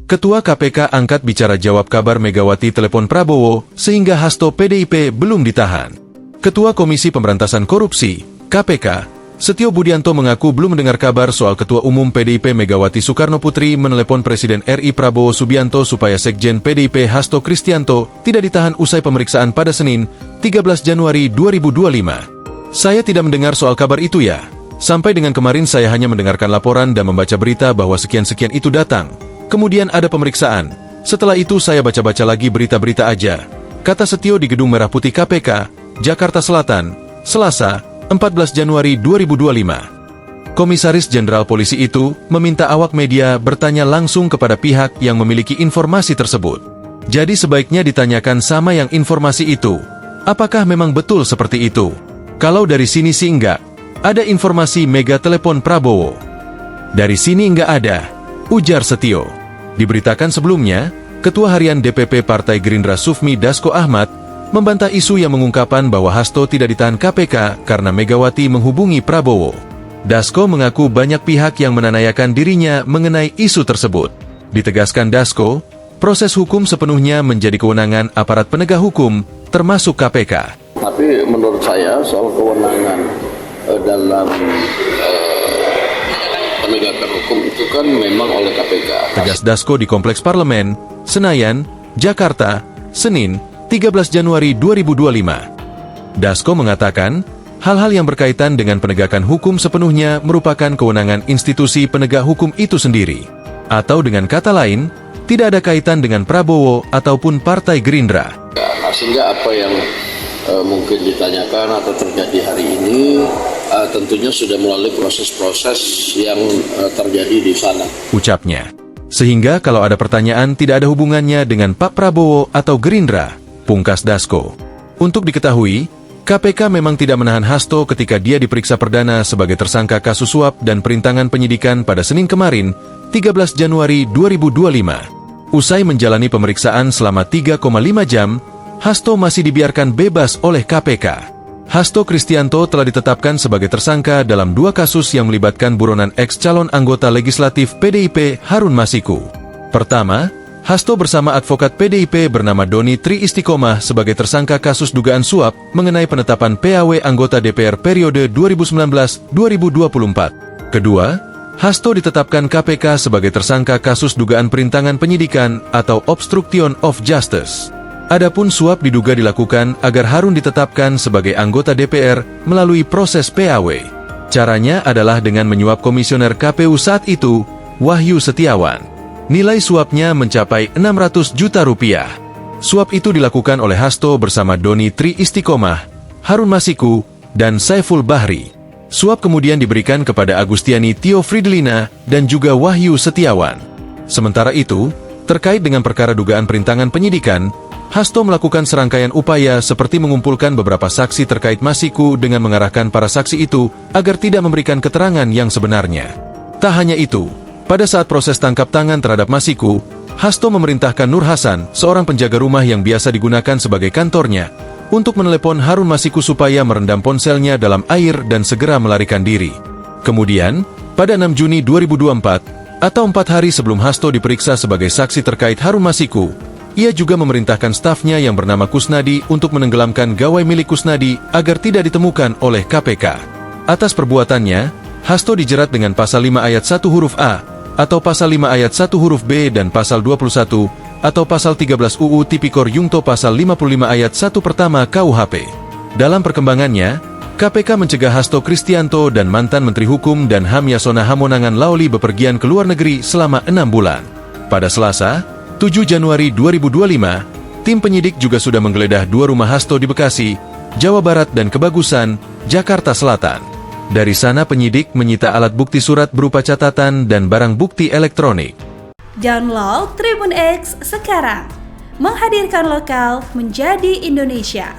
Ketua KPK angkat bicara jawab kabar Megawati telepon Prabowo, sehingga Hasto PDIP belum ditahan. Ketua Komisi Pemberantasan Korupsi, KPK, Setio Budianto mengaku belum mendengar kabar soal Ketua Umum PDIP Megawati Soekarnoputri menelepon Presiden RI Prabowo Subianto supaya Sekjen PDIP Hasto Kristianto tidak ditahan usai pemeriksaan pada Senin, 13 Januari 2025. Saya tidak mendengar soal kabar itu ya. Sampai dengan kemarin saya hanya mendengarkan laporan dan membaca berita bahwa sekian-sekian itu datang. Kemudian ada pemeriksaan. Setelah itu saya baca-baca lagi berita-berita aja. Kata Setio di Gedung Merah Putih KPK, Jakarta Selatan, Selasa, 14 Januari 2025. Komisaris Jenderal Polisi itu meminta awak media bertanya langsung kepada pihak yang memiliki informasi tersebut. Jadi sebaiknya ditanyakan sama yang informasi itu. Apakah memang betul seperti itu? Kalau dari sini sih enggak. Ada informasi mega telepon Prabowo. Dari sini enggak ada, ujar Setio. Diberitakan sebelumnya, Ketua Harian DPP Partai Gerindra Sufmi Dasko Ahmad membantah isu yang mengungkapkan bahwa Hasto tidak ditahan KPK karena Megawati menghubungi Prabowo. Dasko mengaku banyak pihak yang menanayakan dirinya mengenai isu tersebut. Ditegaskan Dasko, proses hukum sepenuhnya menjadi kewenangan aparat penegak hukum, termasuk KPK. Tapi menurut saya soal kewenangan dalam penegakan hukum itu kan memang oleh KPK. Tegas Dasko di Kompleks Parlemen, Senayan, Jakarta, Senin, 13 Januari 2025. Dasko mengatakan, hal-hal yang berkaitan dengan penegakan hukum sepenuhnya merupakan kewenangan institusi penegak hukum itu sendiri. Atau dengan kata lain, tidak ada kaitan dengan Prabowo ataupun Partai Gerindra. Nah, sehingga apa yang mungkin ditanyakan atau terjadi hari ini tentunya sudah melalui proses-proses yang terjadi di sana. Ucapnya. Sehingga kalau ada pertanyaan tidak ada hubungannya dengan Pak Prabowo atau Gerindra, pungkas Dasko. Untuk diketahui, KPK memang tidak menahan Hasto ketika dia diperiksa perdana sebagai tersangka kasus suap dan perintangan penyidikan pada Senin kemarin, 13 Januari 2025. Usai menjalani pemeriksaan selama 3,5 jam, Hasto masih dibiarkan bebas oleh KPK. Hasto Kristianto telah ditetapkan sebagai tersangka dalam 2 kasus yang melibatkan buronan ex-calon anggota legislatif PDIP Harun Masiku. Pertama, Hasto bersama advokat PDIP bernama Doni Tri Istiqomah sebagai tersangka kasus dugaan suap mengenai penetapan PAW anggota DPR periode 2019-2024. Kedua, Hasto ditetapkan KPK sebagai tersangka kasus dugaan perintangan penyidikan atau obstruction of justice. Adapun suap diduga dilakukan agar Harun ditetapkan sebagai anggota DPR melalui proses PAW. Caranya adalah dengan menyuap komisioner KPU saat itu, Wahyu Setiawan. Nilai suapnya mencapai 600 juta rupiah. Suap itu dilakukan oleh Hasto bersama Doni Tri Istiqomah, Harun Masiku, dan Saiful Bahri. Suap kemudian diberikan kepada Agustiani Tio Fridelina dan juga Wahyu Setiawan. Sementara itu, terkait dengan perkara dugaan perintangan penyidikan, Hasto melakukan serangkaian upaya seperti mengumpulkan beberapa saksi terkait Masiku dengan mengarahkan para saksi itu agar tidak memberikan keterangan yang sebenarnya. Tak hanya itu, pada saat proses tangkap tangan terhadap Masiku, Hasto memerintahkan Nur Hasan, seorang penjaga rumah yang biasa digunakan sebagai kantornya, untuk menelepon Harun Masiku supaya merendam ponselnya dalam air dan segera melarikan diri. Kemudian, pada 6 Juni 2024, atau 4 hari sebelum Hasto diperiksa sebagai saksi terkait Harun Masiku, ia juga memerintahkan stafnya yang bernama Kusnadi untuk menenggelamkan gawai milik Kusnadi agar tidak ditemukan oleh KPK. Atas perbuatannya, Hasto dijerat dengan Pasal 5 Ayat 1 huruf A, atau Pasal 5 Ayat 1 huruf B dan Pasal 21, atau Pasal 13 UU Tipikor Yungto Pasal 55 Ayat 1 pertama KUHP. Dalam perkembangannya, KPK mencegah Hasto Kristianto dan mantan Menteri Hukum dan HAM Yasona Hamonangan Laoli bepergian ke luar negeri selama 6 bulan. Pada Selasa, 7 Januari 2025, tim penyidik juga sudah menggeledah 2 rumah Hasto di Bekasi, Jawa Barat dan Kebagusan, Jakarta Selatan. Dari sana penyidik menyita alat bukti surat berupa catatan dan barang bukti elektronik. Download Tribun X sekarang, menghadirkan lokal menjadi Indonesia.